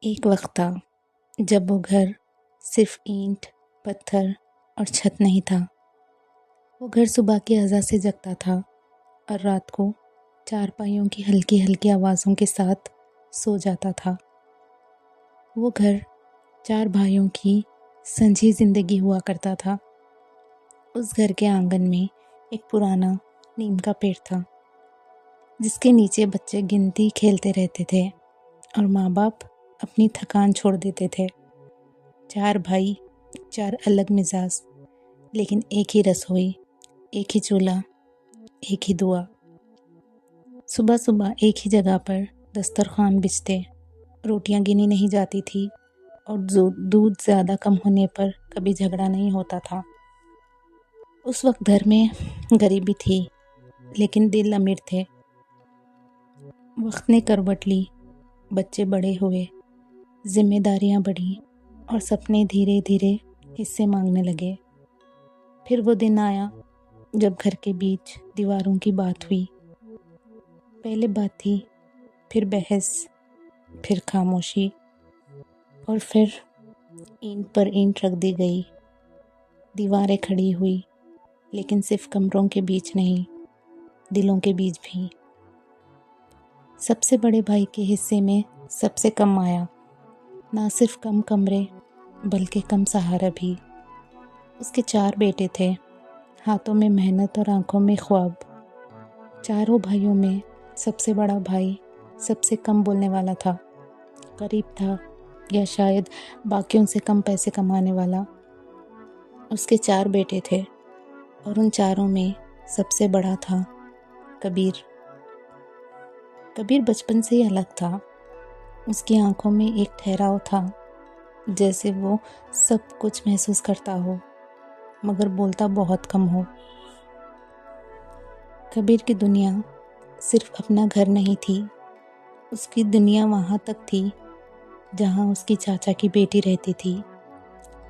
ایک وقت تھا جب وہ گھر صرف اینٹ، پتھر اور چھت نہیں تھا۔ وہ گھر صبح کی اذان سے جگتا تھا اور رات کو چارپائیوں کی ہلکی ہلکی آوازوں کے ساتھ سو جاتا تھا۔ وہ گھر 4 بھائیوں کی سنجی زندگی ہوا کرتا تھا۔ اس گھر کے آنگن میں ایک پرانا نیم کا پیڑ تھا، جس کے نیچے بچے گنتی کھیلتے رہتے تھے اور ماں باپ اپنی تھکان چھوڑ دیتے تھے۔ 4 بھائی، 4 الگ مزاج، لیکن ایک ہی رسوئی، ایک ہی چولہا، ایک ہی دعا۔ صبح صبح ایک ہی جگہ پر دسترخوان بچھتے، روٹیاں گنی نہیں جاتی تھی اور دودھ زیادہ کم ہونے پر کبھی جھگڑا نہیں ہوتا تھا۔ اس وقت گھر میں غریبی تھی، لیکن دل امیر تھے۔ وقت نے کروٹ لی، بچے بڑے ہوئے، ذمہ داریاں بڑھی اور سپنے دھیرے دھیرے حصے مانگنے لگے۔ پھر وہ دن آیا جب گھر کے بیچ دیواروں کی بات ہوئی۔ پہلے بات تھی، پھر بحث، پھر خاموشی، اور پھر اینٹ پر اینٹ رکھ دی گئی۔ دیواریں کھڑی ہوئی، لیکن صرف کمروں کے بیچ نہیں، دلوں کے بیچ بھی۔ سب سے بڑے بھائی کے حصے میں سب سے کم آیا، نہ صرف کم کمرے بلکہ کم سہارا بھی۔ اس کے 4 بیٹے تھے، ہاتھوں میں محنت اور آنکھوں میں خواب۔ چاروں بھائیوں میں سب سے بڑا بھائی سب سے کم بولنے والا تھا، غریب تھا، یا شاید باقیوں سے کم پیسے کمانے والا۔ اس کے 4 بیٹے تھے اور ان چاروں میں سب سے بڑا تھا کبیر۔ کبیر بچپن سے ہی الگ تھا۔ اس کی آنکھوں میں ایک ٹھہراؤ تھا، جیسے وہ سب کچھ محسوس کرتا ہو مگر بولتا بہت کم ہو۔ کبیر کی دنیا صرف اپنا گھر نہیں تھی، اس کی دنیا وہاں تک تھی جہاں اس کی چاچا کی بیٹی رہتی تھی،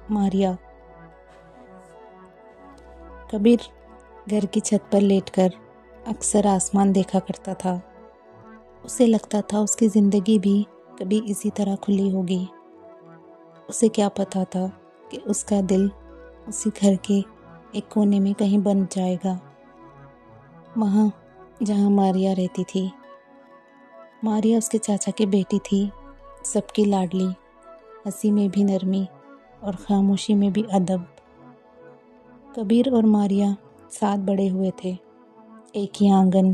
ماریا۔ کبیر گھر کی چھت پر لیٹ کر اکثر آسمان دیکھا کرتا تھا۔ اسے لگتا تھا اس کی زندگی بھی کبھی اسی طرح کھلی ہوگی۔ اسے کیا پتا تھا کہ اس کا دل اسی گھر کے ایک کونے میں کہیں بن جائے گا، وہاں جہاں ماریا رہتی تھی۔ ماریا اس کے چاچا کی بیٹی تھی، سب کی لاڈلی، ہنسی میں بھی نرمی اور خاموشی میں بھی ادب۔ کبیر اور ماریا ساتھ بڑے ہوئے تھے، ایک ہی آنگن،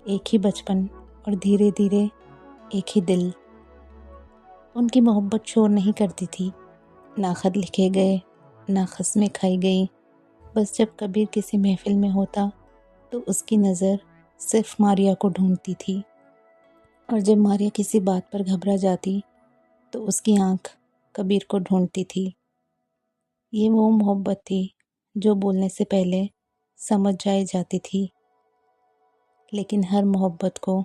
ایک ہی بچپن اور دھیرے دھیرے ایک ہی دل۔ ان کی محبت شور نہیں کرتی تھی، نہ خط لکھے گئے، نہ قسمیں کھائی گئی۔ بس جب کبیر کسی محفل میں ہوتا تو اس کی نظر صرف ماریا کو ڈھونڈتی تھی، اور جب ماریا کسی بات پر گھبرا جاتی تو اس کی آنکھ کبیر کو ڈھونڈتی تھی۔ یہ وہ محبت تھی جو بولنے سے پہلے سمجھ جاتی تھی، لیکن ہر محبت کو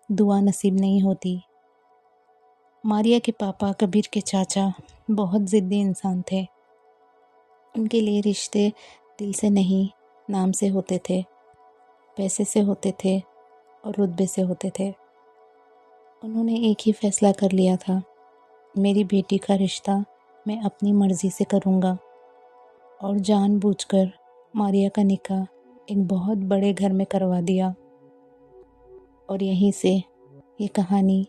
دعا نصیب نہیں ہوتی۔ ماریا کے پاپا کبیر کے چاچا بہت ضدی انسان تھے۔ ان کے لیے رشتے دل سے نہیں، نام سے ہوتے تھے، پیسے سے ہوتے تھے اور رتبے سے ہوتے تھے۔ انہوں نے ایک ہی فیصلہ کر لیا تھا، میری بیٹی کا رشتہ میں اپنی مرضی سے کروں گا، اور جان بوجھ کر ماریا کا نکاح ایک بہت بڑے گھر میں کروا دیا۔ اور یہیں سے یہ کہانی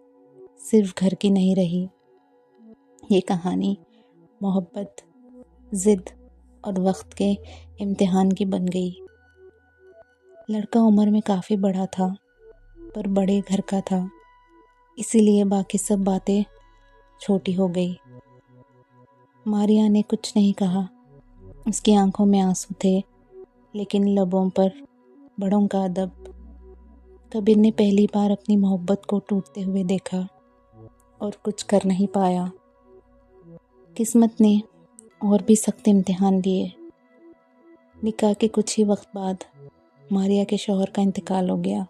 صرف گھر کی نہیں رہی، یہ کہانی محبت، ضد اور وقت کے امتحان کی بن گئی۔ لڑکا عمر میں کافی بڑا تھا، پر بڑے گھر کا تھا، اسی لیے باقی سب باتیں چھوٹی ہو گئی۔ ماریا نے کچھ نہیں کہا، اس کی آنکھوں میں آنسو تھے، لیکن لبوں پر بڑوں کا ادب۔ کبیر نے پہلی بار اپنی محبت کو ٹوٹتے ہوئے دیکھا اور کچھ کر نہیں پایا۔ قسمت نے اور بھی سخت امتحان لیے۔ نکاح کے کچھ ہی وقت بعد ماریا کے شوہر کا انتقال ہو گیا،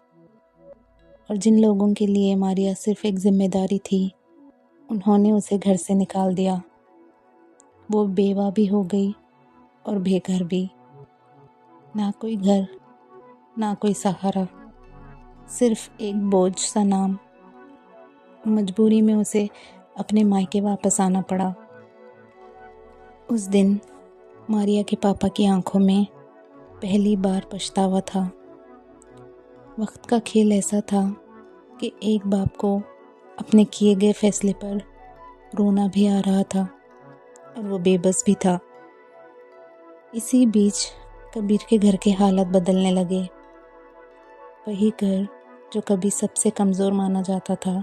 اور جن لوگوں کے لیے ماریا صرف ایک ذمہ داری تھی، انہوں نے اسے گھر سے نکال دیا۔ وہ بیوہ بھی ہو گئی اور بے گھر بھی، نہ کوئی گھر، نہ کوئی سہارا، صرف ایک بوجھ سا نام۔ مجبوری میں اسے اپنے مائکے واپس آنا پڑا۔ اس دن ماریا کے پاپا کی آنکھوں میں پہلی بار پچھتاوا تھا۔ وقت کا کھیل ایسا تھا کہ ایک باپ کو اپنے کیے گئے فیصلے پر رونا بھی آ رہا تھا اور وہ بے بس بھی تھا۔ اسی بیچ کبیر کے گھر کے حالات بدلنے لگے۔ وہی گھر جو کبھی سب سے کمزور مانا جاتا تھا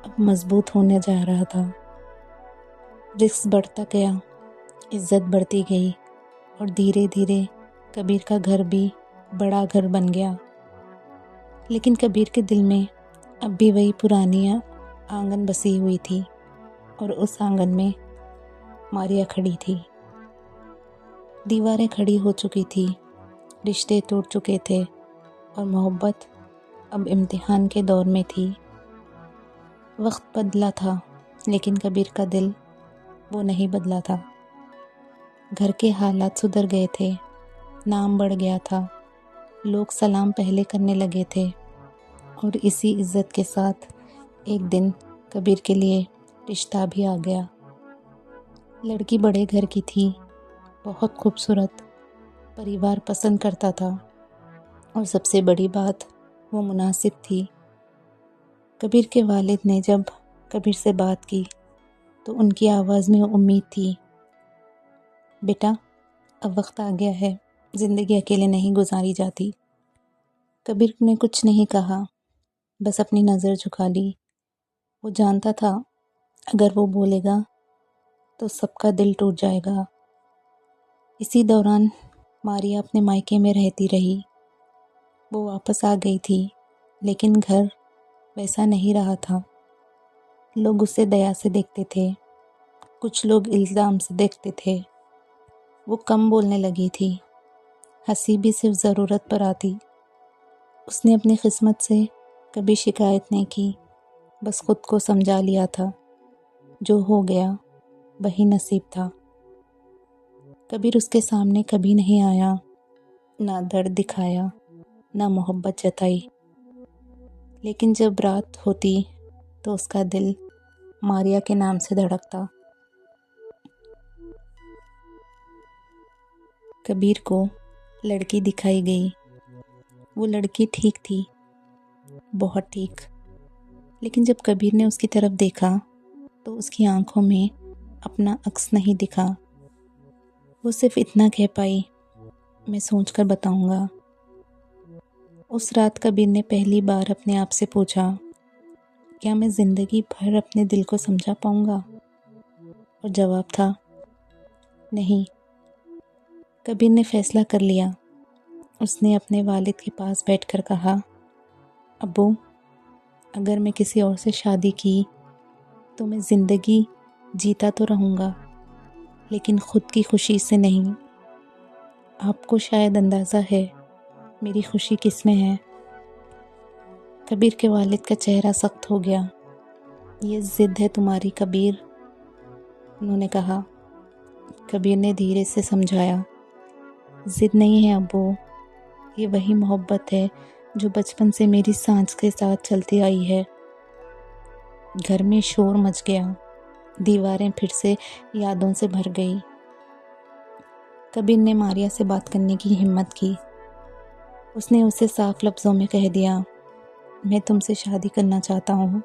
اب مضبوط ہونے جا رہا تھا۔ رزق بڑھتا گیا، عزت بڑھتی گئی اور دھیرے دھیرے کبیر کا گھر بھی بڑا گھر بن گیا۔ لیکن کبیر کے دل میں اب بھی وہی پرانی آنگن بسی ہوئی تھی اور اس آنگن میں ماریا کھڑی تھی۔ دیواریں کھڑی ہو چکی تھی، رشتے ٹوٹ چکے تھے اور محبت اب امتحان کے دور میں تھی۔ وقت بدلا تھا لیکن کبیر کا دل وہ نہیں بدلا تھا۔ گھر کے حالات سدھر گئے تھے، نام بڑھ گیا تھا، لوگ سلام پہلے کرنے لگے تھے اور اسی عزت کے ساتھ ایک دن کبیر کے لیے رشتہ بھی آ گیا۔ لڑکی بڑے گھر کی تھی، بہت خوبصورت، پریوار پسند کرتا تھا اور سب سے بڑی بات وہ مناسب تھی۔ کبیر کے والد نے جب کبیر سے بات کی تو ان کی آواز میں امید تھی۔ بیٹا، اب وقت آ گیا ہے، زندگی اکیلے نہیں گزاری جاتی۔ کبیر نے کچھ نہیں کہا، بس اپنی نظر جھکا لی۔ وہ جانتا تھا اگر وہ بولے گا تو سب کا دل ٹوٹ جائے گا۔ اسی دوران ماریا اپنے مائکے میں رہتی رہی۔ وہ واپس آ گئی تھی لیکن گھر ویسا نہیں رہا تھا۔ لوگ اسے دیا سے دیکھتے تھے، کچھ لوگ الزام سے دیکھتے تھے۔ وہ کم بولنے لگی تھی، ہنسی بھی صرف ضرورت پر آتی۔ اس نے اپنی قسمت سے کبھی شکایت نہیں کی، بس خود کو سمجھا لیا تھا، جو ہو گیا وہی نصیب تھا۔ کبیر اس کے سامنے کبھی نہیں آیا، نہ درد دکھایا، نہ محبت جتائی۔ لیکن جب رات ہوتی تو اس کا دل ماریا کے نام سے دھڑکتا۔ کبیر کو لڑکی دکھائی گئی۔ وہ لڑکی ٹھیک تھی، بہت ٹھیک، لیکن جب کبیر نے اس کی طرف دیکھا تو اس کی آنکھوں میں اپنا عکس نہیں دکھا۔ وہ صرف اتنا کہہ پائی، میں سوچ کر بتاؤں گا۔ اس رات کبیر نے پہلی بار اپنے آپ سے پوچھا، کیا میں زندگی بھر اپنے دل کو سمجھا پاؤں گا؟ اور جواب تھا، نہیں۔ کبیر نے فیصلہ کر لیا۔ اس نے اپنے والد کے پاس بیٹھ کر کہا، ابو، اگر میں کسی اور سے شادی کی تو میں زندگی جیتا تو رہوں گا لیکن خود کی خوشی سے نہیں۔ آپ کو شاید اندازہ ہے میری خوشی کس میں ہے۔ کبیر کے والد کا چہرہ سخت ہو گیا۔ یہ ضد ہے تمہاری کبیر، انہوں نے کہا۔ کبیر نے دھیرے سے سمجھایا، ضد نہیں ہے ابو، یہ وہی محبت ہے جو بچپن سے میری سانس کے ساتھ چلتی آئی ہے۔ گھر میں شور مچ گیا، دیواریں پھر سے یادوں سے بھر گئی۔ کبیر نے ماریا سے بات کرنے کی ہمت کی۔ اس نے اسے صاف لفظوں میں کہہ دیا، میں تم سے شادی کرنا چاہتا ہوں۔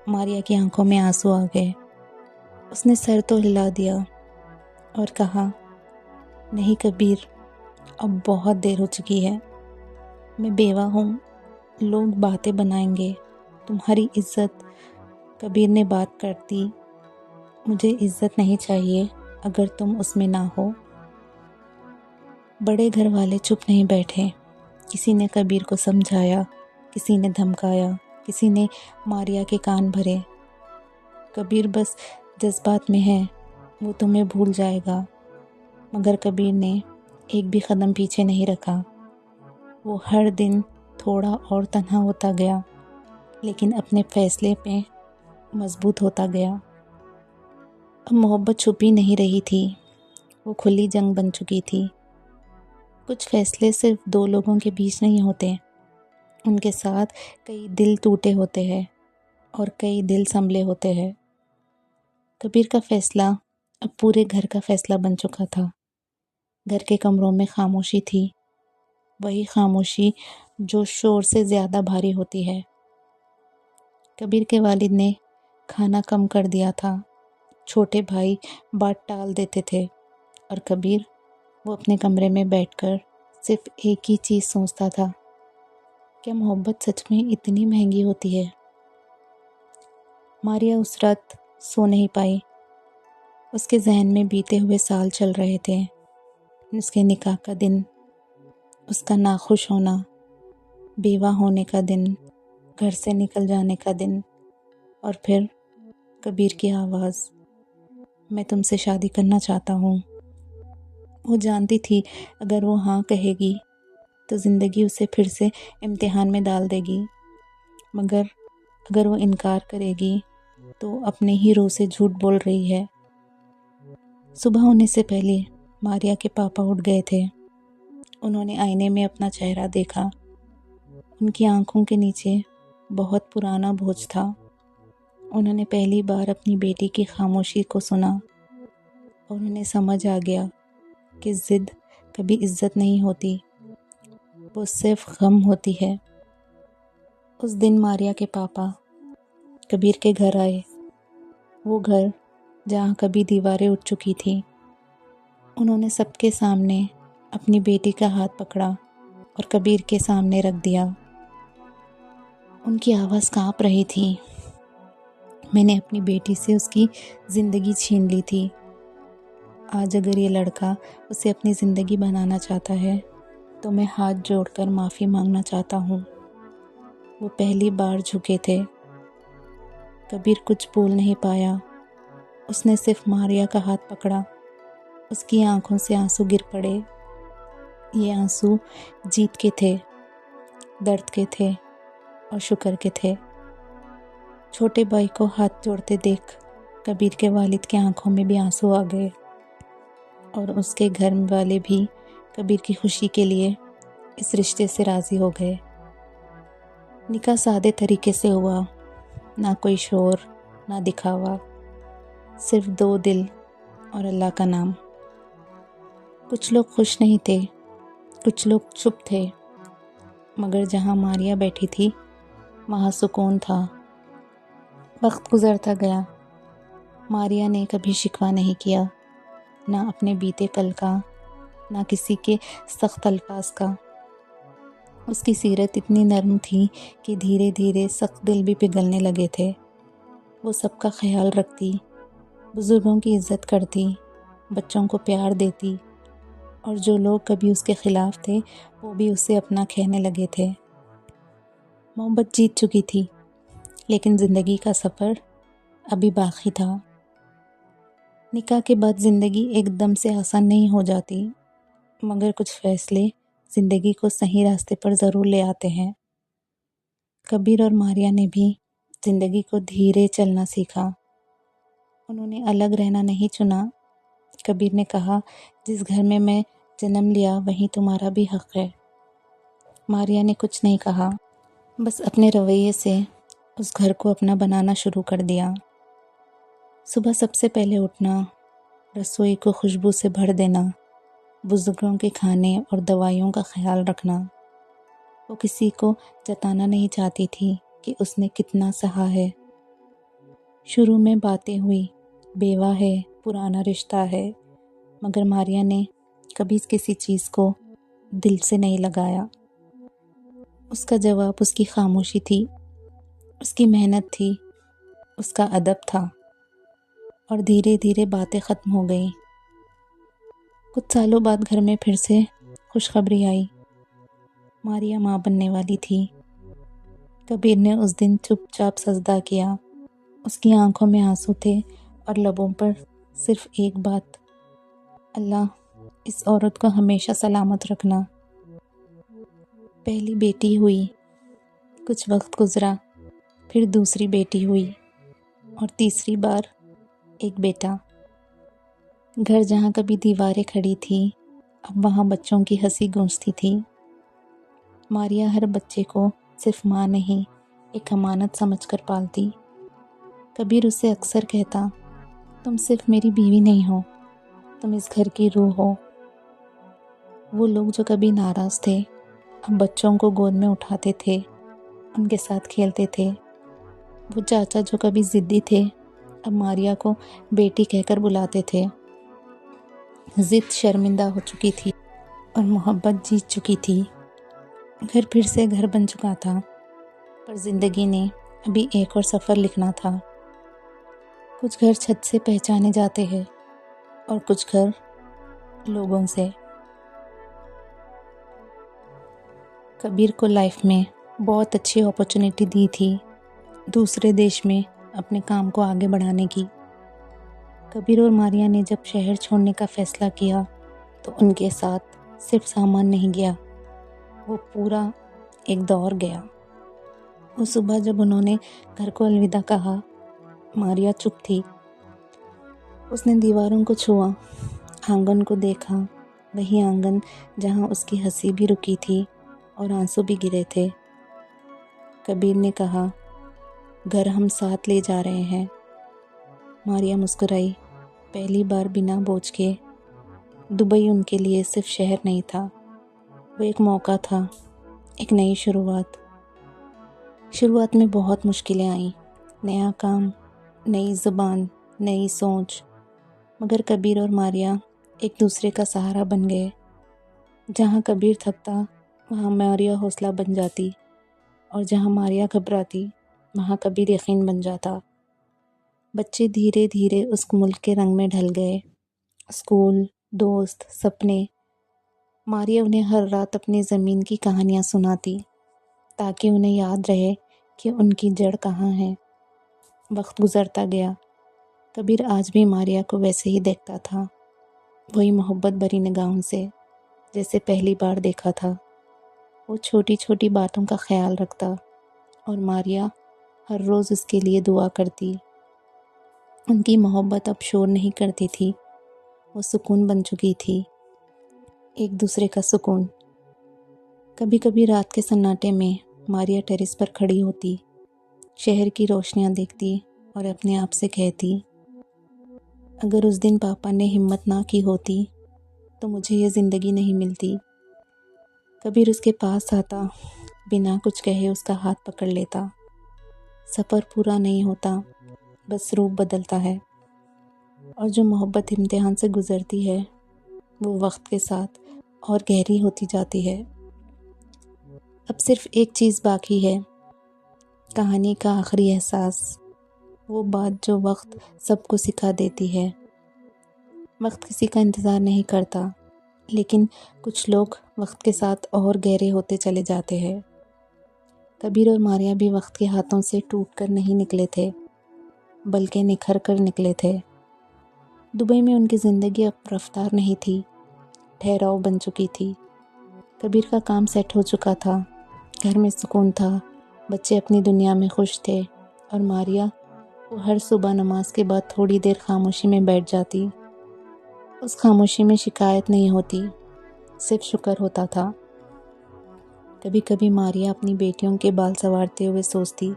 ماریا کی آنکھوں میں آنسو آ گئے۔ اس نے سر تو ہلا دیا اور کہا، نہیں کبیر، اب بہت دیر ہو چکی ہے، میں بیوہ ہوں، لوگ باتیں بنائیں گے، تمہاری عزت۔ کبیر نے بات کرتی، مجھے عزت نہیں چاہیے اگر تم اس میں نہ ہو۔ بڑے گھر والے چپ نہیں بیٹھے، کسی نے کبیر کو سمجھایا، کسی نے دھمکایا، کسی نے ماریا کے کان بھرے۔ کبیر بس جذبات میں ہے، وہ تمہیں بھول جائے گا۔ مگر کبیر نے ایک بھی قدم پیچھے نہیں رکھا۔ وہ ہر دن تھوڑا اور تنہا ہوتا گیا لیکن اپنے فیصلے پہ مضبوط ہوتا گیا۔ اب محبت چھپی نہیں رہی تھی، وہ کھلی جنگ بن چکی تھی۔ کچھ فیصلے صرف دو لوگوں کے بیچ نہیں ہوتے، ان کے ساتھ کئی دل ٹوٹے ہوتے ہیں اور کئی دل سنبھلے ہوتے ہیں۔ کبیر کا فیصلہ اب پورے گھر کا فیصلہ بن چکا تھا۔ گھر کے کمروں میں خاموشی تھی، وہی خاموشی جو شور سے زیادہ بھاری ہوتی ہے۔ کبیر کے والد نے کھانا کم کر دیا تھا، چھوٹے بھائی بات ٹال دیتے تھے اور کبیر وہ اپنے کمرے میں بیٹھ کر صرف ایک ہی چیز سوچتا تھا، کیا محبت سچ میں اتنی مہنگی ہوتی ہے؟ ماریا اس رات سو نہیں پائی۔ اس کے ذہن میں بیتے ہوئے سال چل رہے تھے، اس کے نکاح کا دن، اس کا ناخوش ہونا، بیوہ ہونے کا دن، گھر سے نکل جانے کا دن، اور پھر کبیر کی آواز، میں تم سے شادی کرنا چاہتا ہوں۔ وہ جانتی تھی اگر وہ ہاں کہے گی تو زندگی اسے پھر سے امتحان میں ڈال دے گی، مگر اگر وہ انکار کرے گی تو اپنے ہی روح سے جھوٹ بول رہی ہے۔ صبح ہونے سے پہلے ماریا کے پاپا اٹھ گئے تھے۔ انہوں نے آئینے میں اپنا چہرہ دیکھا۔ ان کی آنکھوں کے نیچے بہت پرانا بوجھ تھا۔ انہوں نے پہلی بار اپنی بیٹی کی خاموشی کو سنا اور انہیں سمجھ آ گیا کہ ضد کبھی عزت نہیں ہوتی، وہ صرف غم ہوتی ہے۔ اس دن ماریا کے پاپا کبیر کے گھر آئے، وہ گھر جہاں کبھی دیواریں اٹھ چکی تھی۔ انہوں نے سب کے سامنے اپنی بیٹی کا ہاتھ پکڑا اور کبیر کے سامنے رکھ دیا۔ ان کی آواز کانپ رہی تھی، میں نے اپنی بیٹی سے اس کی زندگی چھین لی تھی، آج اگر یہ لڑکا اسے اپنی زندگی بنانا چاہتا ہے تو میں ہاتھ جوڑ کر معافی مانگنا چاہتا ہوں۔ وہ پہلی بار جھکے تھے۔ کبیر کچھ بول نہیں پایا، اس نے صرف ماریا کا ہاتھ پکڑا۔ اس کی آنکھوں سے آنسو گر پڑے۔ یہ آنسو جیت کے تھے، درد کے تھے اور شکر کے تھے۔ چھوٹے بھائی کو ہاتھ جوڑتے دیکھ کبیر کے والد کی آنکھوں میں بھی آنسو آ گئے اور اس کے گھر والے بھی کبیر کی خوشی کے لیے اس رشتے سے راضی ہو گئے۔ نکاح سادے طریقے سے ہوا، نہ کوئی شور، نہ دکھاوا، صرف دو دل اور اللہ کا نام۔ کچھ لوگ خوش نہیں تھے، کچھ لوگ چپ تھے، مگر جہاں ماریا بیٹھی تھی وہاں سکون تھا۔ وقت گزرتا گیا، ماریا نے کبھی شکوہ نہیں کیا، نہ اپنے بیتے کل کا، نہ کسی کے سخت الفاظ کا۔ اس کی سیرت اتنی نرم تھی کہ دھیرے دھیرے سخت دل بھی پگھلنے لگے تھے۔ وہ سب کا خیال رکھتی، بزرگوں کی عزت کرتی، بچوں کو پیار دیتی، اور جو لوگ کبھی اس کے خلاف تھے وہ بھی اسے اپنا کہنے لگے تھے۔ محبت جیت چکی تھی، لیکن زندگی کا سفر ابھی باقی تھا۔ نکاح کے بعد زندگی ایک دم سے آسان نہیں ہو جاتی، مگر کچھ فیصلے زندگی کو صحیح راستے پر ضرور لے آتے ہیں۔ کبیر اور ماریا نے بھی زندگی کو دھیرے چلنا سیکھا۔ انہوں نے الگ رہنا نہیں چنا۔ کبیر نے کہا، جس گھر میں میں جنم لیا وہیں تمہارا بھی حق ہے۔ ماریا نے کچھ نہیں کہا، بس اپنے رویے سے اس گھر کو اپنا بنانا شروع کر دیا۔ صبح سب سے پہلے اٹھنا، رسوئی کو خوشبو سے بھر دینا، بزرگوں کے کھانے اور دوائیوں کا خیال رکھنا۔ وہ کسی کو جتانا نہیں چاہتی تھی کہ اس نے کتنا سہا ہے۔ شروع میں باتیں ہوئی، بیوہ ہے، پرانا رشتہ ہے، مگر ماریا نے کبھی کسی چیز کو دل سے نہیں لگایا۔ اس کا جواب اس کی خاموشی تھی، اس کی محنت تھی، اس کا ادب تھا، اور دھیرے دھیرے باتیں ختم ہو گئیں۔ کچھ سالوں بعد گھر میں پھر سے خوشخبری آئی، ماریا ماں بننے والی تھی۔ کبیر نے اس دن چپ چاپ سجدہ کیا۔ اس کی آنکھوں میں آنسو تھے اور لبوں پر صرف ایک بات، اللہ اس عورت کو ہمیشہ سلامت رکھنا۔ پہلی بیٹی ہوئی، کچھ وقت گزرا، پھر دوسری بیٹی ہوئی اور تیسری بار ایک بیٹا۔ گھر جہاں کبھی دیواریں کھڑی تھی، اب وہاں بچوں کی ہنسی گونجتی تھی۔ ماریا ہر بچے کو صرف ماں نہیں، ایک امانت سمجھ کر پالتی۔ کبیر اسے اکثر کہتا، تم صرف میری بیوی نہیں ہو، تم اس گھر کی روح ہو۔ وہ لوگ جو کبھی ناراض تھے اب بچوں کو گود میں اٹھاتے تھے، ان کے ساتھ کھیلتے تھے۔ وہ چاچا جو کبھی ضدی تھے اب ماریا کو بیٹی کہہ کر بلاتے تھے۔ ضد شرمندہ ہو چکی تھی اور محبت جیت چکی تھی۔ گھر پھر سے گھر بن چکا تھا، پر زندگی نے ابھی ایک اور سفر لکھنا تھا۔ کچھ گھر چھت سے پہچانے جاتے ہیں اور کچھ گھر لوگوں سے۔ کبیر کو لائف میں بہت اچھی اپرچونٹی دی تھی دوسرے دیش میں اپنے کام کو آگے بڑھانے کی۔ کبیر اور ماریا نے جب شہر چھوڑنے کا فیصلہ کیا تو ان کے ساتھ صرف سامان نہیں گیا، وہ پورا ایک دور گیا۔ وہ صبح جب انہوں نے گھر کو الوداع کہا، ماریا چپ تھی۔ اس نے دیواروں کو چھوا، آنگن کو دیکھا، وہی آنگن جہاں اس کی ہنسی بھی رکی تھی اور آنسو بھی گرے تھے۔ کبیر نے کہا، گھر ہم ساتھ لے جا رہے ہیں۔ ماریا مسکرائی۔ پہلی بار بنا بوجھ کے۔ دبئی ان کے لیے صرف شہر نہیں تھا، وہ ایک موقع تھا، ایک نئی شروعات۔ شروعات میں بہت مشکلیں آئیں، نیا کام، نئی زبان، نئی سوچ، مگر کبیر اور ماریا ایک دوسرے کا سہارا بن گئے۔ جہاں کبیر تھکتا وہاں ماریا حوصلہ بن جاتی، اور جہاں ماریا گھبراتی وہاں کبیر یقین بن جاتا۔ بچے دھیرے دھیرے اس ملک کے رنگ میں ڈھل گئے، اسکول، دوست، سپنے۔ ماریا انہیں ہر رات اپنی زمین کی کہانیاں سناتی تاکہ انہیں یاد رہے کہ ان کی جڑ کہاں ہے۔ وقت گزرتا گیا، کبیر آج بھی ماریا کو ویسے ہی دیکھتا تھا، وہی محبت بھری نگاہوں سے جیسے پہلی بار دیکھا تھا۔ وہ چھوٹی چھوٹی باتوں کا خیال رکھتا اور ماریا ہر روز اس کے لیے دعا کرتی۔ ان کی محبت اب شور نہیں کرتی تھی، وہ سکون بن چکی تھی، ایک دوسرے کا سکون۔ کبھی کبھی رات کے سناٹے میں ماریا ٹیرس پر کھڑی ہوتی، شہر کی روشنیاں دیکھتی اور اپنے آپ سے کہتی، اگر اس دن پاپا نے ہمت نہ کی ہوتی تو مجھے یہ زندگی نہیں ملتی۔ کبیر اس کے پاس آتا، بنا کچھ کہے اس کا ہاتھ پکڑ لیتا۔ سفر پورا نہیں ہوتا، بس روپ بدلتا ہے، اور جو محبت امتحان سے گزرتی ہے وہ وقت کے ساتھ اور گہری ہوتی جاتی ہے۔ اب صرف ایک چیز باقی ہے، کہانی کا آخری احساس، وہ بات جو وقت سب کو سکھا دیتی ہے۔ وقت کسی کا انتظار نہیں کرتا، لیکن کچھ لوگ وقت کے ساتھ اور گہرے ہوتے چلے جاتے ہیں۔ کبیر اور ماریا بھی وقت کے ہاتھوں سے ٹوٹ کر نہیں نکلے تھے، بلکہ نکھر کر نکلے تھے۔ دبئی میں ان کی زندگی اب رفتار نہیں تھی، ٹھہراؤ بن چکی تھی۔ کبیر کا کام سیٹ ہو چکا تھا، گھر میں سکون تھا، بچے اپنی دنیا میں خوش تھے، اور ماریا، وہ ہر صبح نماز کے بعد تھوڑی دیر خاموشی میں بیٹھ جاتی۔ اس خاموشی میں شکایت نہیں ہوتی، صرف شکر ہوتا تھا۔ کبھی کبھی ماریا اپنی بیٹیوں کے بال سنوارتے ہوئے سوچتی،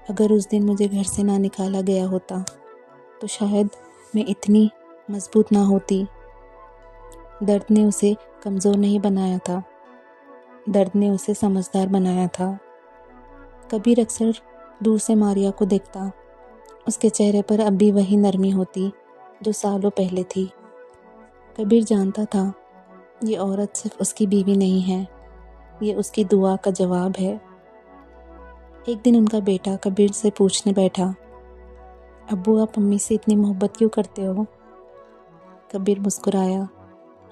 اگر اس دن مجھے گھر سے نہ نکالا گیا ہوتا تو شاید میں اتنی مضبوط نہ ہوتی۔ درد نے اسے کمزور نہیں بنایا تھا، درد نے اسے سمجھدار بنایا تھا۔ کبیر اکثر دور سے ماریا کو دیکھتا، اس کے چہرے پر اب بھی وہی نرمی ہوتی جو سالوں پہلے تھی۔ کبیر جانتا تھا، یہ عورت صرف اس کی بیوی نہیں ہے، یہ اس کی دعا کا جواب ہے۔ ایک دن ان کا بیٹا کبیر سے پوچھنے بیٹھا، ابو آپ امی سے اتنی محبت کیوں کرتے ہو؟ کبیر مسکرایا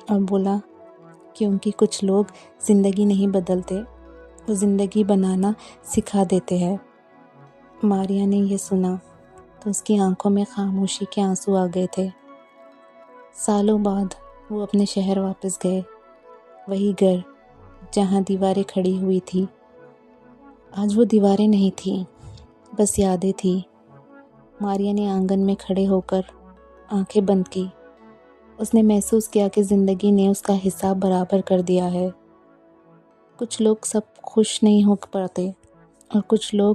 اور بولا، کیونکہ کچھ لوگ زندگی نہیں بدلتے، وہ زندگی بنانا سکھا دیتے ہیں۔ ماریا نے یہ سنا تو اس کی آنکھوں میں خاموشی کے آنسو آ گئے تھے۔ سالوں بعد وہ اپنے شہر واپس گئے، وہی گھر جہاں دیواریں کھڑی ہوئی تھی۔ آج وہ دیواریں نہیں تھیں، بس یادیں تھیں۔ ماریا نے آنگن میں کھڑے ہو کر آنکھیں بند کی۔ اس نے محسوس کیا کہ زندگی نے اس کا حساب برابر کر دیا ہے۔ کچھ لوگ سب خوش نہیں ہو پاتے، اور کچھ لوگ